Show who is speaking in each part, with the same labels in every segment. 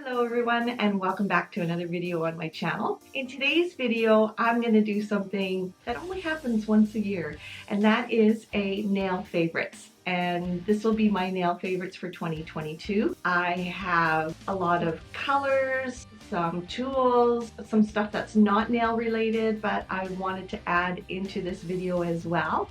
Speaker 1: Hello everyone and welcome back to another video on my channel. In today's video, I'm going to do something that only happens once a year, and that is a nail favorites. And this will be my nail favorites for 2022. I have a lot of colors, some tools, some stuff that's not nail related, but I wanted to add into this video as well.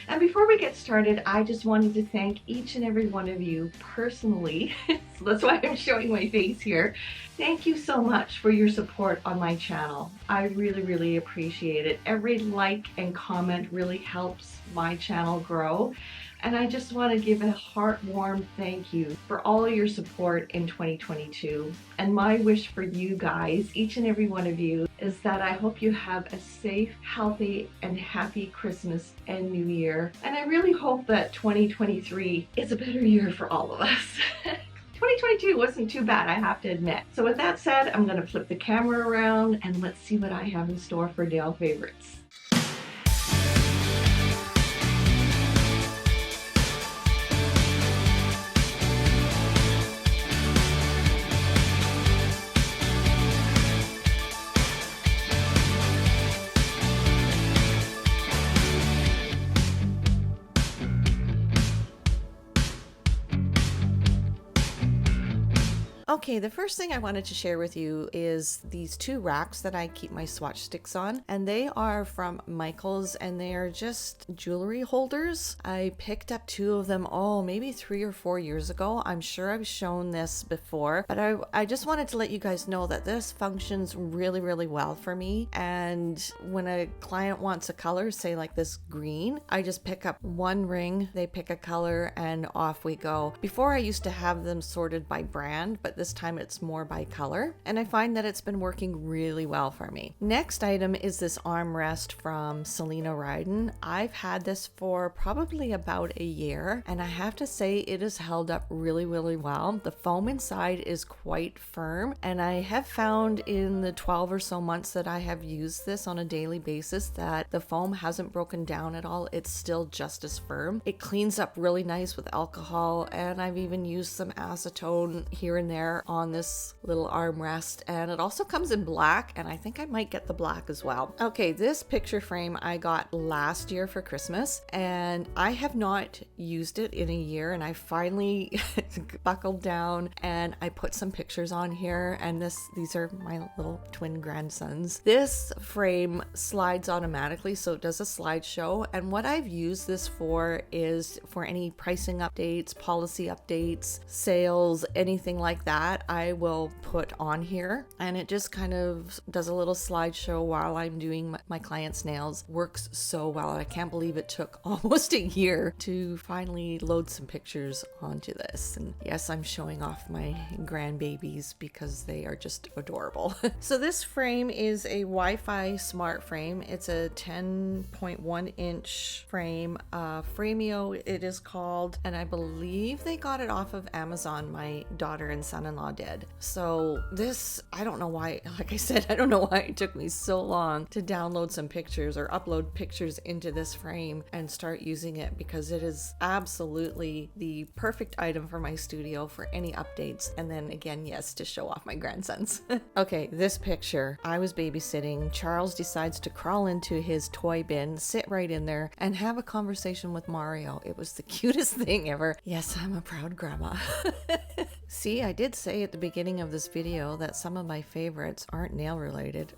Speaker 1: And before we get started, I just wanted to thank each and every one of you personally. So that's why I'm showing my face here. Thank you so much for your support on my channel. I really appreciate it. Every like and comment really helps my channel grow. And I just want to give a heart-warm thank you for all your support in 2022. And my wish for you guys, each and every one of you, is that I hope you have a safe, healthy, and happy Christmas and New Year. And I really hope that 2023 is a better year for all of us. 2022 wasn't too bad, I have to admit. So with that said, I'm going to flip the camera around and let's see what I have in store for nail favorites. Okay, the first thing I wanted to share with you is these two racks that I keep my swatch sticks on, and they are from Michaels, and they are just jewelry holders. I picked up two of them, maybe 3 or 4 years ago. I'm sure I've shown this before, but I just wanted to let you guys know that this functions really well for me. And when a client wants a color, say like this green, I just pick up one ring, they pick a color, and off we go. Before I used to have them sorted by brand, but this time it's more by color, and I find that it's been working really well for me. Next item is this armrest from Celina Ryden. I've had this for probably about a year, and I have to say it has held up really well. The foam inside is quite firm, and I have found in the 12 or so months that I have used this on a daily basis that the foam hasn't broken down at all. It's still just as firm. It cleans up really nice with alcohol, and I've even used some acetone here and there on this little armrest, and it also comes in black, and I think I might get the black as well. Okay, this picture frame I got last year for Christmas, and I have not used it in a year, and I finally buckled down and I put some pictures on here, and these are my little twin grandsons. This frame slides automatically, so it does a slideshow, and what I've used this for is for any pricing updates, policy updates, sales, anything like that. I will put on here, and it just kind of does a little slideshow while I'm doing my client's nails. Works so well. I can't believe it took almost a year to finally load some pictures onto this. And yes, I'm showing off my grandbabies because they are just adorable. So this frame is a Wi-Fi smart frame. It's a 10.1 inch frame, Frameo it is called, and I believe they got it off of Amazon. My daughter and son-in-law did. So this, I don't know why, like I said, I don't know why it took me so long to download some pictures or upload pictures into this frame and start using it, because it is absolutely the perfect item for my studio for any updates. And then again, yes, to show off my grandsons. Okay, this picture, I was babysitting. Charles decides to crawl into his toy bin, sit right in there, and have a conversation with Mario. It was the cutest thing ever. Yes, I'm a proud grandma. See, I did say at the beginning of this video that some of my favorites aren't nail related.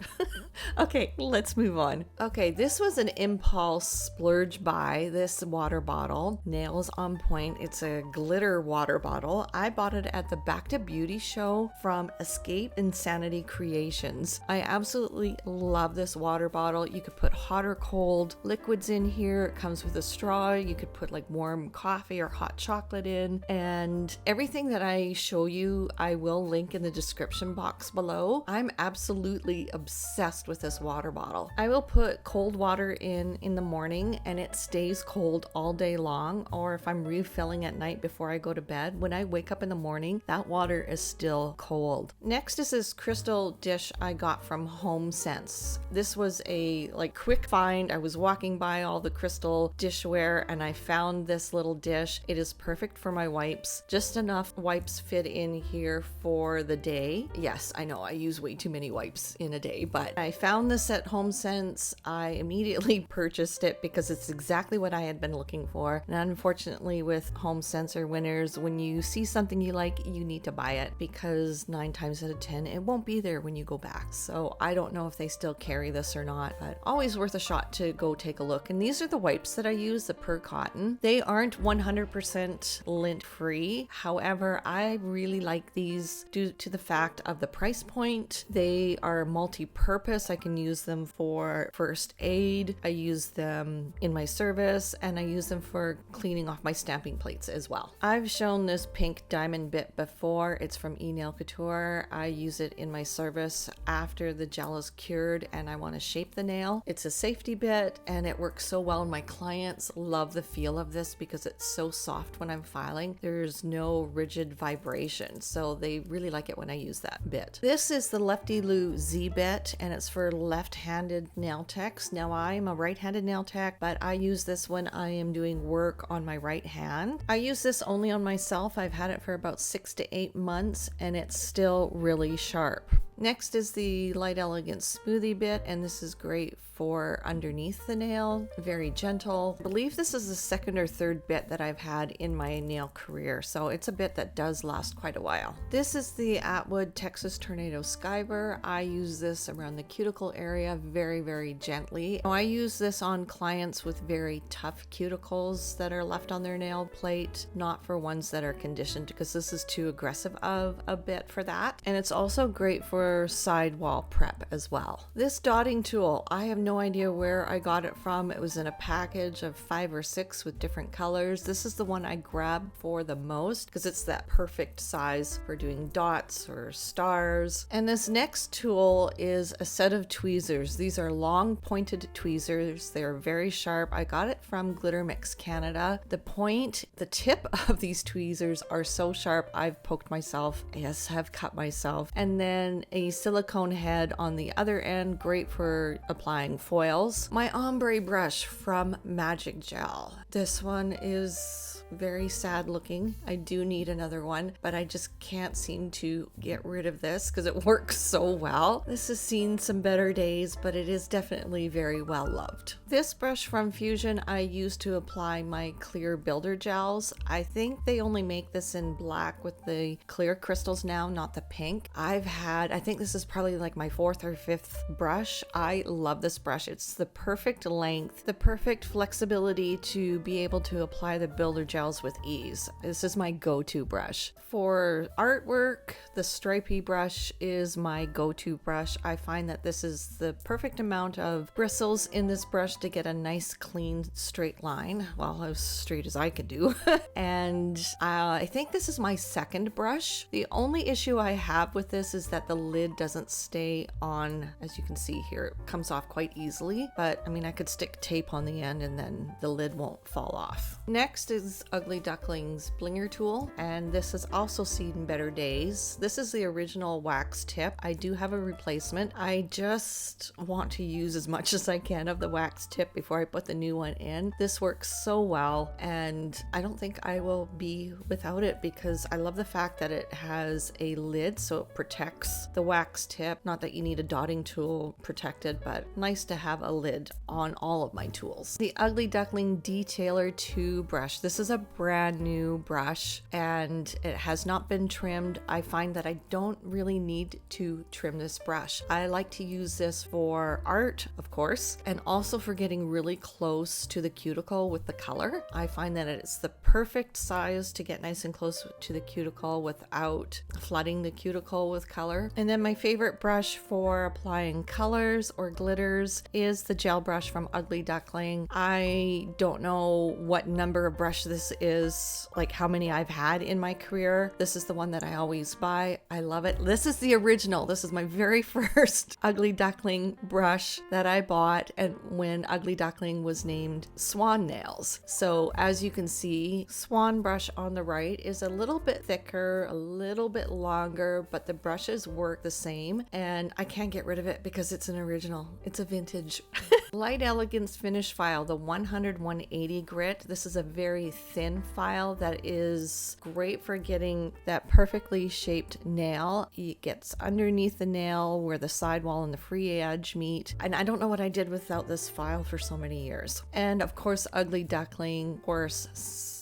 Speaker 1: Okay, let's move on. Okay, this was an impulse splurge buy, this water bottle. Nails on point. It's a glitter water bottle. I bought it at the Back to Beauty show from Escape Insanity Creations. I absolutely love this water bottle. You could put hot or cold liquids in here. It comes with a straw. You could put like warm coffee or hot chocolate in, and everything that I show you, I will link in the description box below. I'm absolutely obsessed with this water bottle. I will put cold water in the morning, and it stays cold all day long, or if I'm refilling at night before I go to bed, when I wake up in the morning, that water is still cold. Next is this crystal dish I got from Hempz. This was a quick find. I was walking by all the crystal dishware and I found this little dish. It is perfect for my wipes, just enough wipes fit in here for the day. Yes, I know I use way too many wipes in a day, but I found this at HomeSense. I immediately purchased it because it's exactly what I had been looking for. And unfortunately with HomeSense or Winners, when you see something you like, you need to buy it because 9 times out of 10, it won't be there when you go back. So I don't know if they still carry this or not, but always worth a shot to go take a look. And these are the wipes that I use, the Pur Cotton. They aren't 100% lint free. However, I really like these due to the fact of the price point. They are multi-purpose. I can use them for first aid. I use them in my service, and I use them for cleaning off my stamping plates as well. I've shown this pink diamond bit before. It's from eNail Couture. I use it in my service after the gel is cured and I want to shape the nail. It's a safety bit and it works so well. My clients love the feel of this because it's so soft when I'm filing. There's no rigid vibration, so they really like it when I use that bit. This is the Lefty Lou Z bit and it's for left-handed nail techs. Now I'm a right-handed nail tech, but I use this when I am doing work on my right hand. I use this only on myself. I've had it for about 6 to 8 months and it's still really sharp. Next is the Light Elegance Smoothie bit, and this is great for underneath the nail, very gentle. I believe this is the second or third bit that I've had in my nail career, so it's a bit that does last quite a while. This is the Atwood Texas Tornado Skyber. I use this around the cuticle area very, very gently. I use this on clients with very tough cuticles that are left on their nail plate, not for ones that are conditioned, because this is too aggressive of a bit for that. And it's also great for sidewall prep as well. This dotting tool, I have no idea where I got it from. It was in a package of 5 or 6 with different colors. This is the one I grabbed for the most because it's that perfect size for doing dots or stars. And this next tool is a set of tweezers. These are long pointed tweezers. They're very sharp. I got it from Glitter Mix Canada. The tip of these tweezers are so sharp. I've poked myself, yes, have cut myself. And then a silicone head on the other end, great for applying foils. My ombre brush from Magic Gel. This one is very sad looking. I do need another one, but I just can't seem to get rid of this because it works so well. This has seen some better days, but it is definitely very well loved. This brush from Fuzion I use to apply my clear builder gels. I think they only make this in black with the clear crystals now, not the pink. I think this is probably like my 4th or 5th brush. I love this brush. It's the perfect length, the perfect flexibility to be able to apply the builder gels with ease. This is my go-to brush. For artwork, the stripey brush is my go-to brush. I find that this is the perfect amount of bristles in this brush to get a nice clean straight line. Well, as straight as I can do. And I think this is my 2nd brush. The only issue I have with this is that the lid doesn't stay on. As you can see here, it comes off quite easily, but I mean, I could stick tape on the end and then the lid won't fall off. Next is Ugly Duckling's Blinger tool, and this has also seen better days. This is the original wax tip. I do have a replacement. I just want to use as much as I can of the wax tip before I put the new one in. This works so well, and I don't think I will be without it because I love the fact that it has a lid so it protects the wax tip. Not that you need a dotting tool protected, but nice to have a lid on all of my tools. The Ugly Duckling Detailer 2 brush. This is a brand new brush and it has not been trimmed. I find that I don't really need to trim this brush. I like to use this for art, of course, and also for getting really close to the cuticle with the color. I find that it's the perfect size to get nice and close to the cuticle without flooding the cuticle with color. And then my favorite brush for applying colors or glitters is the gel brush from Ugly Duckling. I don't know what number of brush this is, like how many I've had in my career. This is the one that I always buy. I love it. This is the original. This is my very first Ugly Duckling brush that I bought, and when Ugly Duckling was named Swan Nails. So as you can see, Swan brush on the right is a little bit thicker, a little bit longer, but the brushes work the same, and I can't get rid of it because it's an original. It's a vintage. Light Elegance finish file, the 100/180 grit. This is a very thin file that is great for getting that perfectly shaped nail. It gets underneath the nail where the sidewall and the free edge meet. And I don't know what I did without this file for so many years. And of course, Ugly Duckling, coarse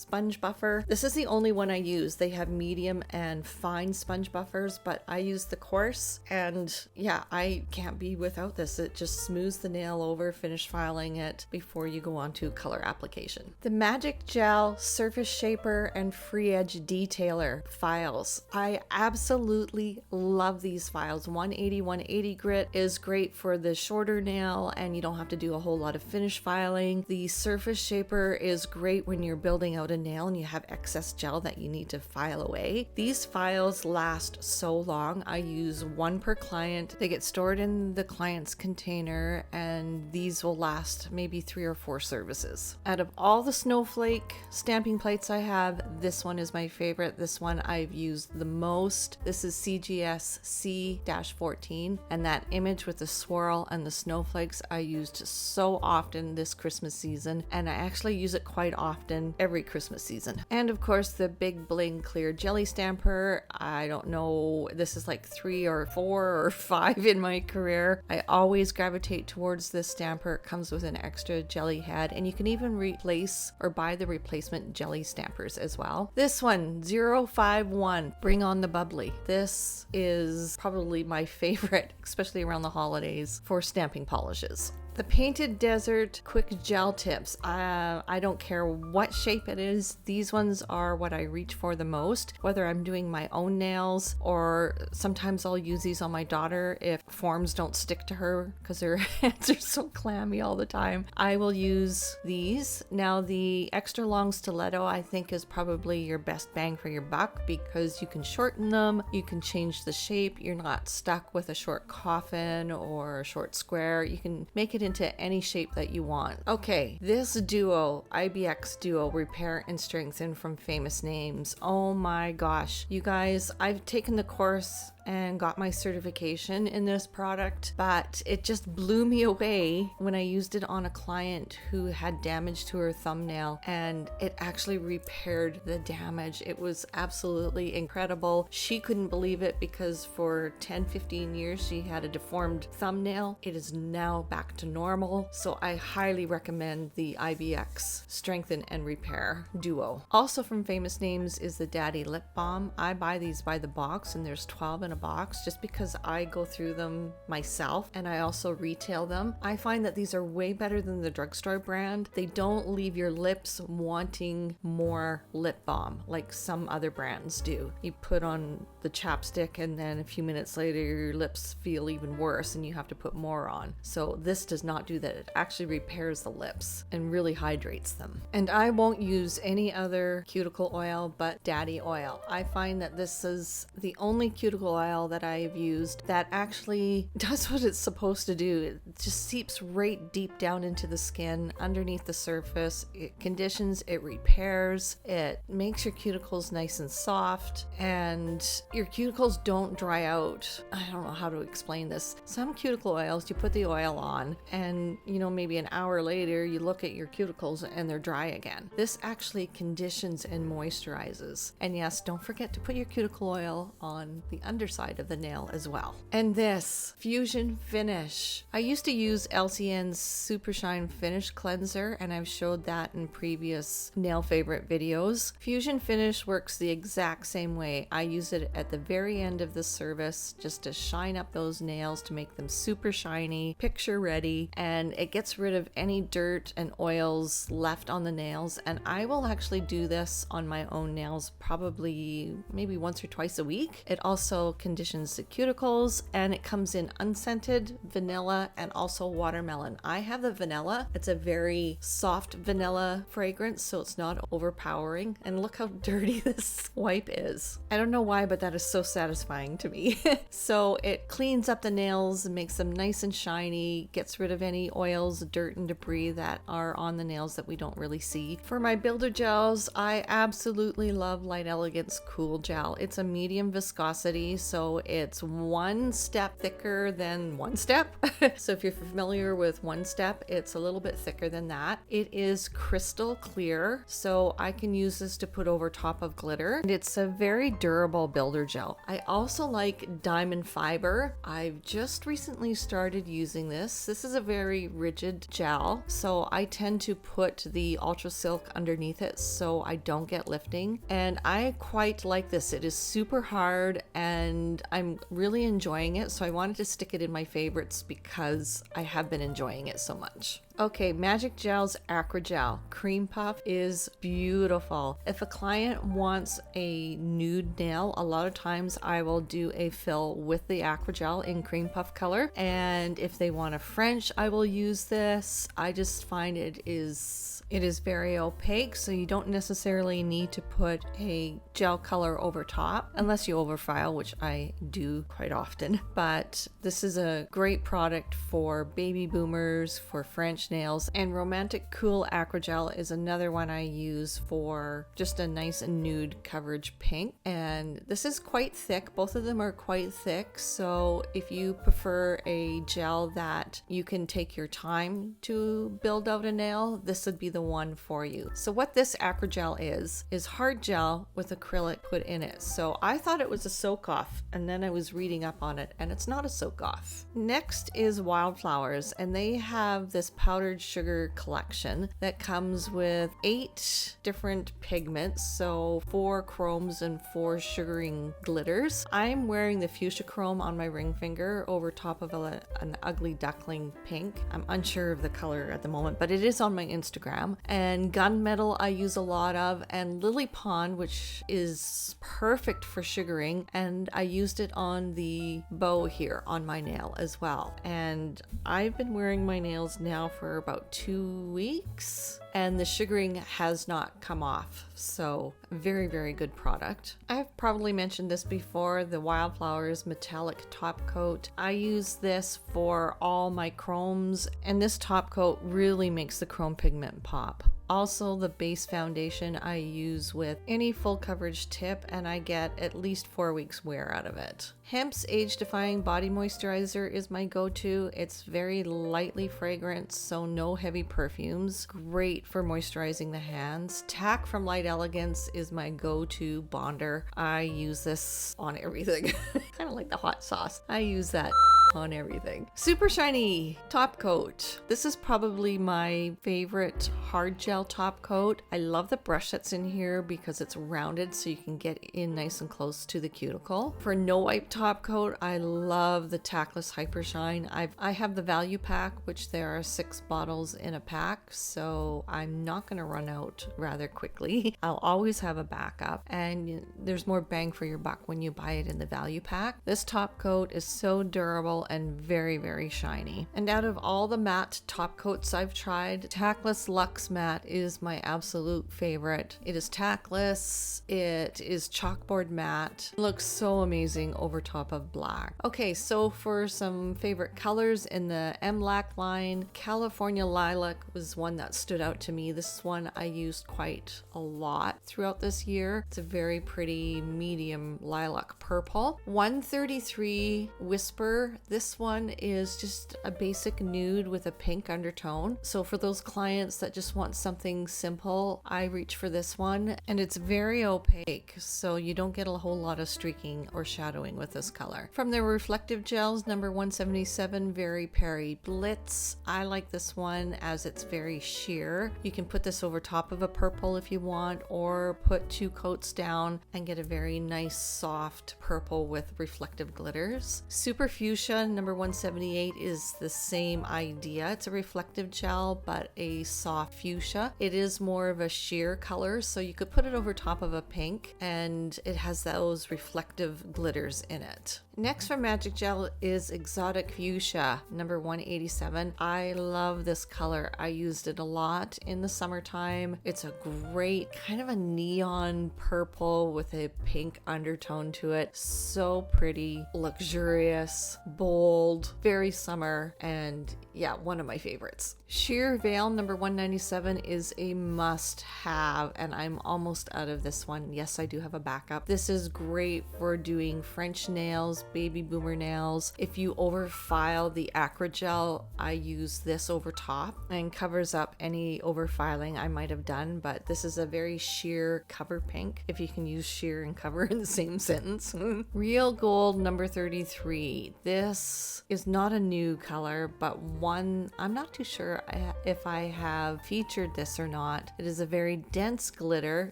Speaker 1: sponge buffer. This is the only one I use. They have medium and fine sponge buffers, but I use the coarse, and yeah, I can't be without this. It just smooths the nail over, finish filing it before you go on to color application. The Magic Gel Surface Shaper and Free Edge Detailer files. I absolutely love these files. 180/180 grit is great for the shorter nail and you don't have to do a whole lot of finish filing. The Surface Shaper is great when you're building out a nail and you have excess gel that you need to file away. These files last so long. I use one per client. They get stored in the client's container and these will last maybe 3 or 4 services. Out of all the snowflake stamping plates I have, this one is my favorite. This one I've used the most. This is CGS C-14 and that image with the swirl and the snowflakes I used so often this Christmas season, and I actually use it quite often every Christmas season. And of course the Big Bling Clear Jelly Stamper. I don't know, this is like 3 or 4 or 5 in my career. I always gravitate towards this stamper. It comes with an extra jelly head and you can even replace or buy the replacement jelly stampers as well. This one, 051, Bring on the Bubbly. This is probably my favorite, especially around the holidays, for stamping polishes. The Painted Desert Quick Gel Tips. I don't care what shape it is. These ones are what I reach for the most, whether I'm doing my own nails or sometimes I'll use these on my daughter if forms don't stick to her because her hands are so clammy all the time. I will use these. Now the extra long stiletto I think is probably your best bang for your buck because you can shorten them, you can change the shape, you're not stuck with a short coffin or a short square. You can make it into any shape that you want. Okay, this duo, IBX Duo Repair and Strengthen from Famous Names. Oh my gosh. You guys, I've taken the course and got my certification in this product, but it just blew me away when I used it on a client who had damage to her thumbnail and it actually repaired the damage. It was absolutely incredible. She couldn't believe it because for 10-15 years she had a deformed thumbnail. It is now back to normal, so I highly recommend the IBX Strengthen and Repair Duo. Also from Famous Names is the Daddy Lip Balm. I buy these by the box and there's 12 in a box just because I go through them myself and I also retail them. I find that these are way better than the drugstore brand. They don't leave your lips wanting more lip balm like some other brands do. You put on the chapstick and then a few minutes later your lips feel even worse and you have to put more on. So this does not do that. It actually repairs the lips and really hydrates them. And I won't use any other cuticle oil but Daddy oil. I find that this is the only cuticle oil that I've used that actually does what it's supposed to do. It just seeps right deep down into the skin, underneath the surface. It conditions, it repairs, it makes your cuticles nice and soft, and your cuticles don't dry out. I don't know how to explain this. Some cuticle oils, you put the oil on and maybe an hour later you look at your cuticles and they're dry again. This actually conditions and moisturizes. And yes, don't forget to put your cuticle oil on the underside of the nail as well. And this Fuzion Finish. I used to use LCN's Super Shine Finish Cleanser and I've showed that in previous nail favorite videos. Fuzion Finish works the exact same way. I use it at the very end of the service just to shine up those nails to make them super shiny, picture ready, and it gets rid of any dirt and oils left on the nails. And I will actually do this on my own nails probably maybe once or twice a week. It also conditions the cuticles and it comes in unscented, vanilla, and also watermelon. I have the vanilla. It's a very soft vanilla fragrance, so it's not overpowering. And look how dirty this wipe is. I don't know why, but that is so satisfying to me. So it cleans up the nails, makes them nice and shiny, gets rid of any oils, dirt, and debris that are on the nails that we don't really see. For my builder gels, I absolutely love Light Elegance Cool Gel. It's a medium viscosity, So it's one step thicker than One Step. So if you're familiar with One Step, it's a little bit thicker than that. It is crystal clear, so I can use this to put over top of glitter. And it's a very durable builder gel. I also like diamond fiber. I've just recently started using this. This is a very rigid gel, so I tend to put the Ultra Silk underneath it so I don't get lifting. And I quite like this. It is super hard and I'm really enjoying it. So I wanted to stick it in my favorites because I have been enjoying it so much. Okay, Magic Gel's Acra Gel Cream Puff is beautiful. If a client wants a nude nail, a lot of times I will do a fill with the Acra Gel in Cream Puff color. And if they want a French, I will use this. I just find it is very opaque, so you don't necessarily need to put a gel color over top unless you overfile, which I do quite often. But this is a great product for baby boomers, for French nails, and Romantic Cool Acra Gel is another one I use for just a nice nude coverage pink. And this is quite thick. Both of them are quite thick, so if you prefer a gel that you can take your time to build out a nail, this would be the one for you. So what this Acra Gel is hard gel with acrylic put in it. So I thought it was a soak off, and then I was reading up on it and it's not a soak off. Next is Wildflowers, and they have this powdered sugar collection that comes with 8 different pigments, so 4 chromes and 4 sugaring glitters. I'm wearing the fuchsia chrome on my ring finger over top of an ugly duckling pink. I'm unsure of the color at the moment, but it is on my Instagram. And gunmetal I use a lot of, and lily pond, which is perfect for sugaring, and I used it on the bow here on my nail as well. And I've been wearing my nails now for about 2 weeks and the sugaring has not come off, so very, very good product. I've probably mentioned this before, the Wildflowers metallic top coat. I use this for all my chromes, and this top coat really makes the chrome pigment pop. Also, the base foundation I use with any full coverage tip, and I get at least 4 weeks wear out of it. Hempz Age Defying Body Moisturizer is my go-to. It's very lightly fragrant, so no heavy perfumes. Great for moisturizing the hands. Tack from Light Elegance is my go-to bonder. I use this on everything. Kind of like the hot sauce. I use that on everything. Super shiny top coat. This is probably my favorite hard gel top coat. I love the brush that's in here because it's rounded so you can get in nice and close to the cuticle. For no wipe top coat, I love the Tactless Hyper Shine. I have the value pack, which there are 6 bottles in a pack, so I'm not going to run out rather quickly. I'll always have a backup, and there's more bang for your buck when you buy it in the value pack. This top coat is so durable and very, very shiny. And out of all the matte top coats I've tried, Tactless Luxe Matte is my absolute favorite. It is tackless, it is chalkboard matte, it looks so amazing over top of black. Okay, so for some favorite colors in the MLAC line, California Lilac was one that stood out to me. This one I used quite a lot throughout this year. It's a very pretty medium lilac purple. 133 Whisper. This one is just a basic nude with a pink undertone. So for those clients that just want something simple, I reach for this one, and it's very opaque, so you don't get a whole lot of streaking or shadowing with this color. From the reflective gels, number 177, Very Perry Blitz. I like this one as it's very sheer. You can put this over top of a purple if you want, or put 2 coats down and get a very nice soft purple with reflective glitters. Super Fuchsia, number 178, is the same idea. It's a reflective gel, but a soft fuchsia. It is more of a sheer color, so you could put it over top of a pink, and it has those reflective glitters in it. Next from Magic Gel is Exotic Fuchsia, number 187. I love this color. I used it a lot in the summertime. It's a great kind of a neon purple with a pink undertone to it. So pretty, luxurious, bold, very summer, and yeah, one of my favorites. Sheer Veil number 197 is a must have, and I'm almost out of this one. Yes, I do have a backup. This is great for doing French nails, baby boomer nails. If you overfile the Acrogel, I use this over top and covers up any overfiling I might have done, but this is a very sheer cover pink, if you can use sheer and cover in the same sentence. Real Gold number 33. This is not a new color, but one I'm not too sure if I have featured this or not. It is a very dense glitter,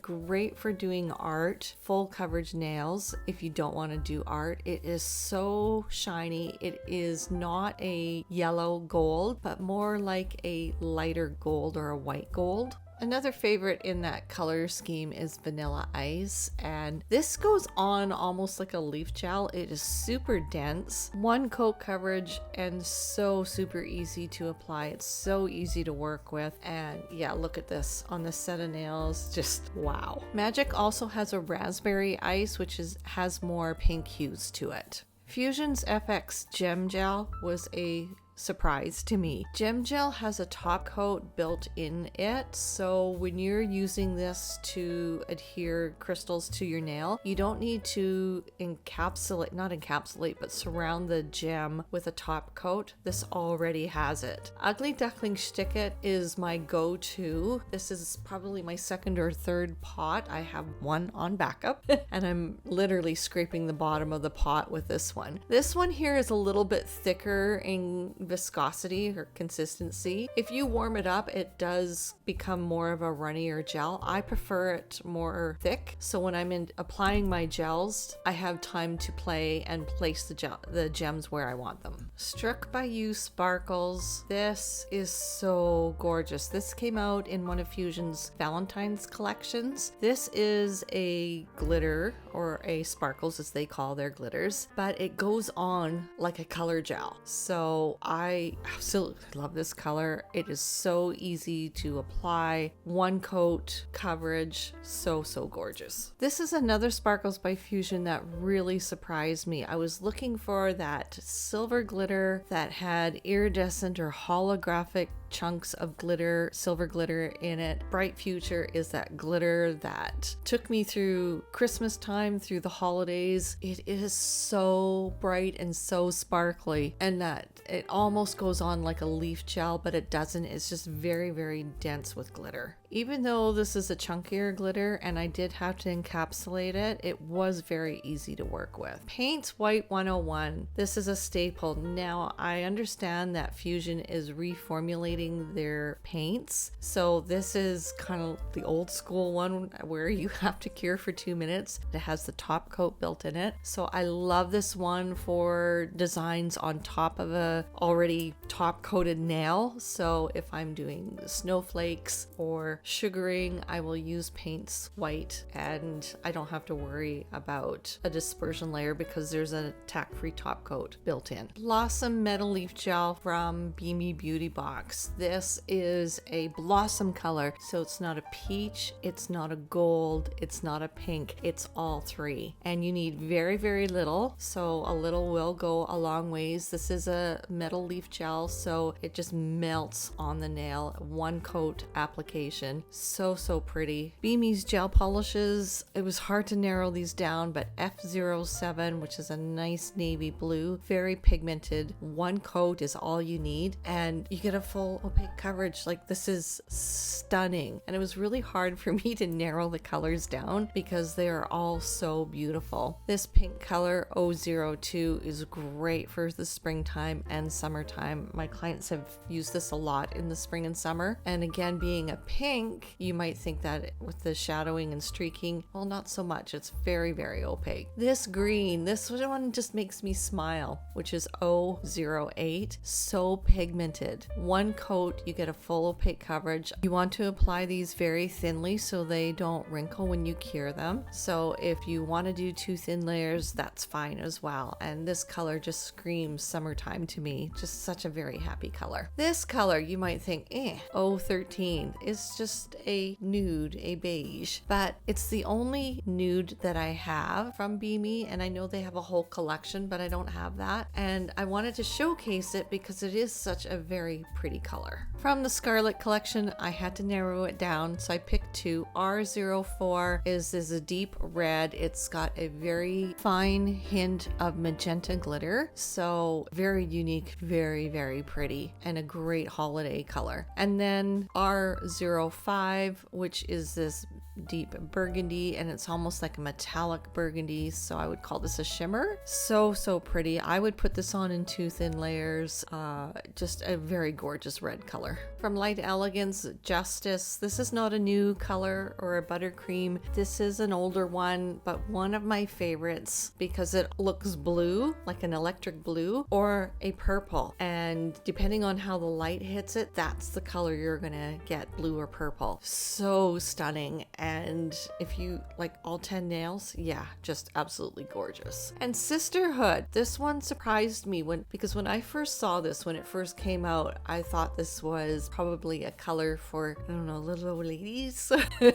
Speaker 1: great for doing art, full coverage nails if you don't want to do art. It is so shiny. It is not a yellow gold, but more like a lighter gold or a white gold. Another favorite in that color scheme is Vanilla Ice, and this goes on almost like a leaf gel. It is super dense, one coat coverage, and so super easy to apply. It's so easy to work with, and yeah, look at this on this set of nails, just wow. Magic also has a Raspberry Ice, which has more pink hues to it. Fusion's FX Gem Gel was a surprise to me. Gem Gel has a top coat built in it, so when you're using this to adhere crystals to your nail, you don't need to but surround the gem with a top coat. This already has it. Ugly Duckling Stick It is my go-to. This is probably my second or third pot. I have one on backup and I'm literally scraping the bottom of the pot with this one. This one here is a little bit thicker in viscosity or consistency. If you warm it up, it does become more of a runnier gel. I prefer it more thick, so when I'm applying my gels, I have time to play and place the gems where I want them. Struck by You Sparkles. This is so gorgeous. This came out in one of Fusion's Valentine's collections. This is a glitter, or a sparkles as they call their glitters, but it goes on like a color gel. So I absolutely love this color. It is so easy to apply, one coat coverage, so gorgeous. This is another Sparkles by Fusion that really surprised me. I was looking for that silver glitter that had iridescent or holographic chunks of glitter, silver glitter in it. Bright Future is that glitter that took me through Christmas time, through the holidays. It is so bright and so sparkly, and that it almost goes on like a leaf gel, but it doesn't. It's just very dense with glitter. Even though this is a chunkier glitter and I did have to encapsulate it, it was very easy to work with. Paints White 101. This is a staple. Now, I understand that Fusion is reformulating their paints, so this is kind of the old school one where you have to cure for 2 minutes. It has the top coat built in it. So I love this one for designs on top of a already top coated nail. So if I'm doing snowflakes or sugaring, I will use Paints White, and I don't have to worry about a dispersion layer because there's a tack-free top coat built in. Blossom Metal Leaf Gel from Bemi Beauty Box. This is a blossom color, so it's not a peach, it's not a gold, it's not a pink, it's all three. And you need very little, so a little will go a long ways. This is a metal leaf gel, so it just melts on the nail. One coat application. So pretty. Bemi's gel polishes, it was hard to narrow these down, but F07, which is a nice navy blue, very pigmented. One coat is all you need, and you get a full opaque coverage. Like, this is stunning. And it was really hard for me to narrow the colors down because they are all so beautiful. This pink color 002 is great for the springtime and summertime. My clients have used this a lot in the spring and summer. And again, being a pink, pink, you might think that with the shadowing and streaking, well, not so much. It's very, very opaque. This green, this one just makes me smile, which is 008. So pigmented. One coat, you get a full opaque coverage. You want to apply these very thinly so they don't wrinkle when you cure them. So if you want to do 2 thin layers, that's fine as well. And this color just screams summertime to me. Just such a very happy color. This color, you might think, 013 is just a nude, a beige, but it's the only nude that I have from Bemi, and I know they have a whole collection, but I don't have that. And I wanted to showcase it because it is such a very pretty color. From the Scarlet collection, I had to narrow it down, so I picked 2. R04 is a deep red. It's got a very fine hint of magenta glitter, so very unique, very, very pretty, and a great holiday color. And then R05, which is this deep burgundy, and it's almost like a metallic burgundy, so I would call this a shimmer. So pretty. I would put this on in 2 thin layers. Just a very gorgeous red color. From Light Elegance, Justice. This is not a new color or a buttercream. This is an older one, but one of my favorites because it looks blue, like an electric blue, or a purple, and depending on how the light hits it, that's the color you're gonna get, blue or purple. So stunning. And if you like all 10 nails, yeah, just absolutely gorgeous. And Sisterhood, this one surprised me because when I first saw this, when it first came out, I thought this was probably a color for, I don't know, little old ladies. And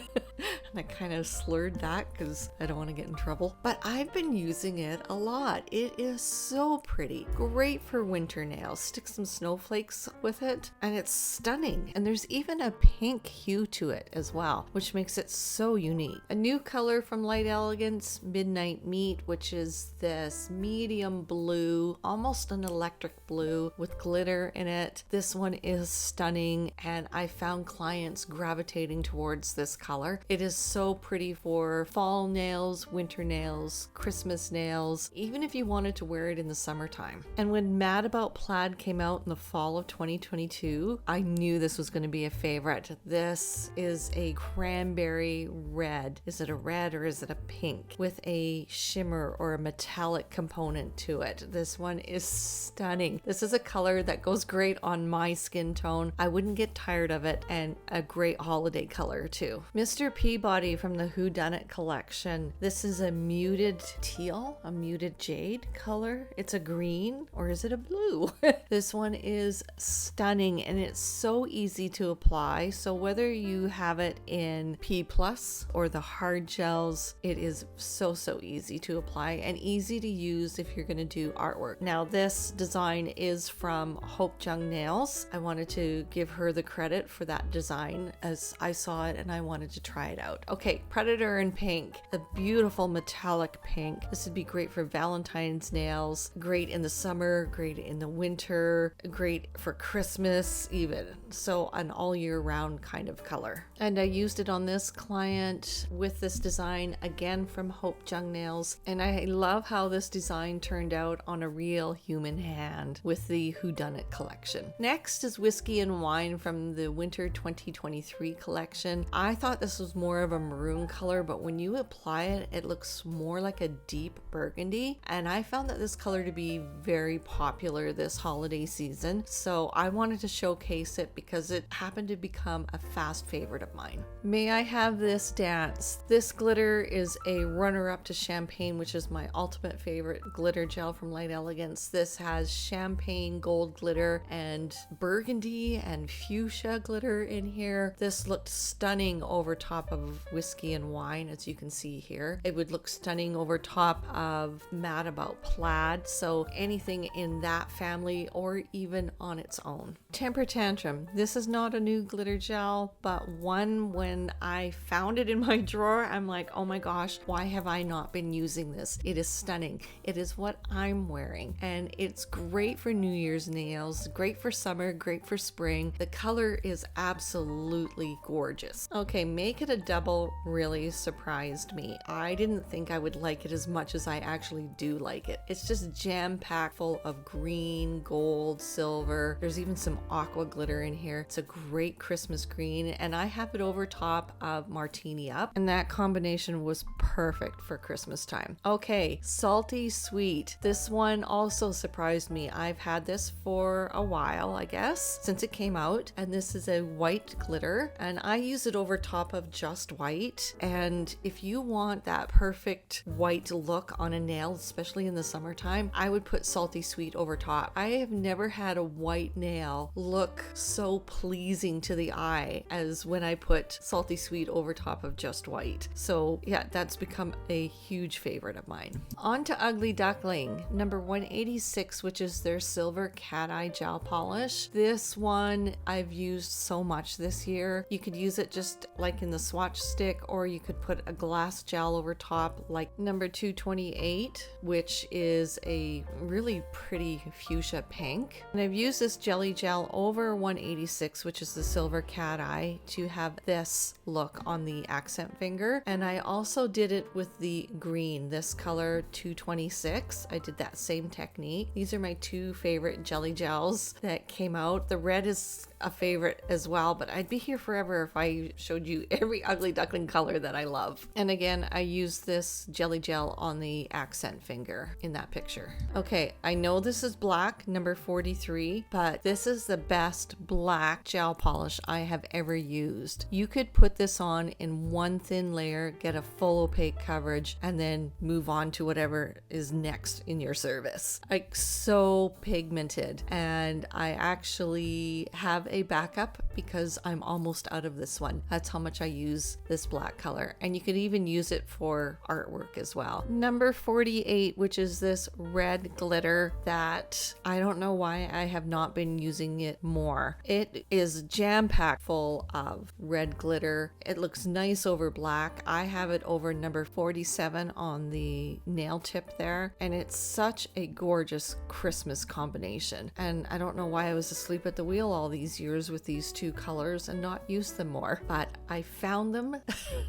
Speaker 1: I kind of slurred that because I don't want to get in trouble. But I've been using it a lot. It is so pretty. Great for winter nails. Stick some snowflakes with it, and it's stunning. And there's even a pink hue to it as well, which makes it so unique. A new color from Light Elegance, Midnight Meat, which is this medium blue, almost an electric blue with glitter in it. This one is stunning, and I found clients gravitating towards this color. It is so pretty for fall nails, winter nails, Christmas nails, even if you wanted to wear it in the summertime. And when Mad About Plaid came out in the fall of 2022, I knew this was going to be a favorite. This is a cranberry red. Is it a red or is it a pink with a shimmer or a metallic component to it? This one is stunning. This is a color that goes great on my skin tone. I wouldn't get tired of it, and a great holiday color too. Mr. Peabody from the Whodunit collection. This is a muted teal, a muted jade color. It's a green, or is it a blue? This one is stunning, and it's so easy to apply. So whether you have it in P+ or the hard gels, it is so easy to apply and easy to use if you're going to do artwork. Now this design is from Hope Jung Nails. I wanted to give her the credit for that design as I saw it and I wanted to try it out. Okay, Predator in pink, a beautiful metallic pink. This would be great for Valentine's nails, great in the summer, great in the winter, great for Christmas even. So an all year round kind of color. And I used it on this client with this design again from Hope Jung Nails, and I love how this design turned out on a real human hand with the Whodunit collection. Next is Whiskey and Wine from the Winter 2023 collection. I thought this was more of a maroon color, but when you apply it, it looks more like a deep burgundy, and I found that this color to be very popular this holiday season, so I wanted to showcase it because it happened to become a fast favorite of mine. May I Have This Dance. This glitter is a runner-up to Champagne, which is my ultimate favorite glitter gel from Light Elegance. This has champagne gold glitter and burgundy and fuchsia glitter in here. This looked stunning over top of Whiskey and Wine, as you can see here. It would look stunning over top of Mad About Plaid, so anything in that family or even on its own. Temper Tantrum. This is not a new glitter gel, but one when I found it in my drawer, I'm like, oh my gosh, why have I not been using this? It is stunning. It is what I'm wearing, and it's great for New Year's nails, great for summer, great for spring. The color is absolutely gorgeous. Okay, make it a pebble really surprised me. I didn't think I would like it as much as I actually do like it. It's just jam-packed full of green, gold, silver. There's even some aqua glitter in here. It's a great Christmas green, and I have it over top of Martini Up, and that combination was perfect for Christmas time. Okay, salty sweet. This one also surprised me. I've had this for a while, I guess, since it came out, and this is a white glitter, and I use it over top of just white. And if you want that perfect white look on a nail, especially in the summertime, I would put salty sweet over top. I have never had a white nail look so pleasing to the eye as when I put salty sweet over top of just white. So yeah, that's become a huge favorite of mine. On to Ugly Duckling, number 186, which is their silver cat eye gel polish. This one I've used so much this year. You could use it just like in the swatch stick, or you could put a glass gel over top like number 228, which is a really pretty fuchsia pink. And I've used this jelly gel over 186, which is the silver cat eye, to have this look on the accent finger. And I also did it with the green, this color 226. I did that same technique. These are my two favorite jelly gels that came out. The red is a favorite as well, but I'd be here forever if I showed you every Ugly Duckling color that I love. And again, I used this jelly gel on the accent finger in that picture. Okay, I know this is black, number 43, but this is the best black gel polish I have ever used. You could put this on in one thin layer, get a full opaque coverage, and then move on to whatever is next in your service. Like, so pigmented. And I actually have a backup because I'm almost out of this one. That's how much I use this black color. And you could even use it for artwork as well. Number 48, which is this red glitter that I don't know why I have not been using it more. It is jam-packed full of red glitter. It looks nice over black. I have it over number 47 on the nail tip there, and it's such a gorgeous Christmas combination. And I don't know why I was asleep at the wheel all these years with these two colors and not used them more, but I found them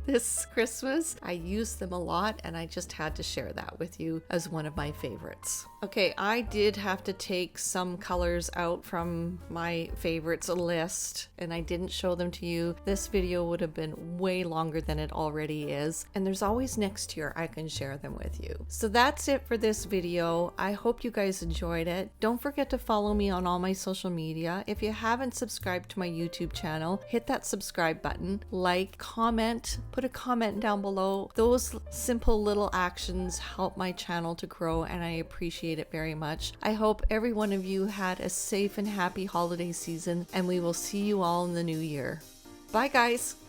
Speaker 1: this Christmas. I used them a lot, and I just had to share that with you as one of my favorites. Okay, I did have to take some colors out from my favorites list, and I didn't show them to you. This video would have been way longer than it already is, and there's always next year I can share them with you. So that's it for this video. I hope you guys enjoyed it. Don't forget to follow me on all my social media. If you haven't subscribed to my YouTube channel, hit that subscribe button, like, comment, put a comment down below. Those simple little actions help my channel to grow, and I appreciate it very much. I hope every one of you had a safe and happy holiday season, and we will see you all in the new year. Bye guys!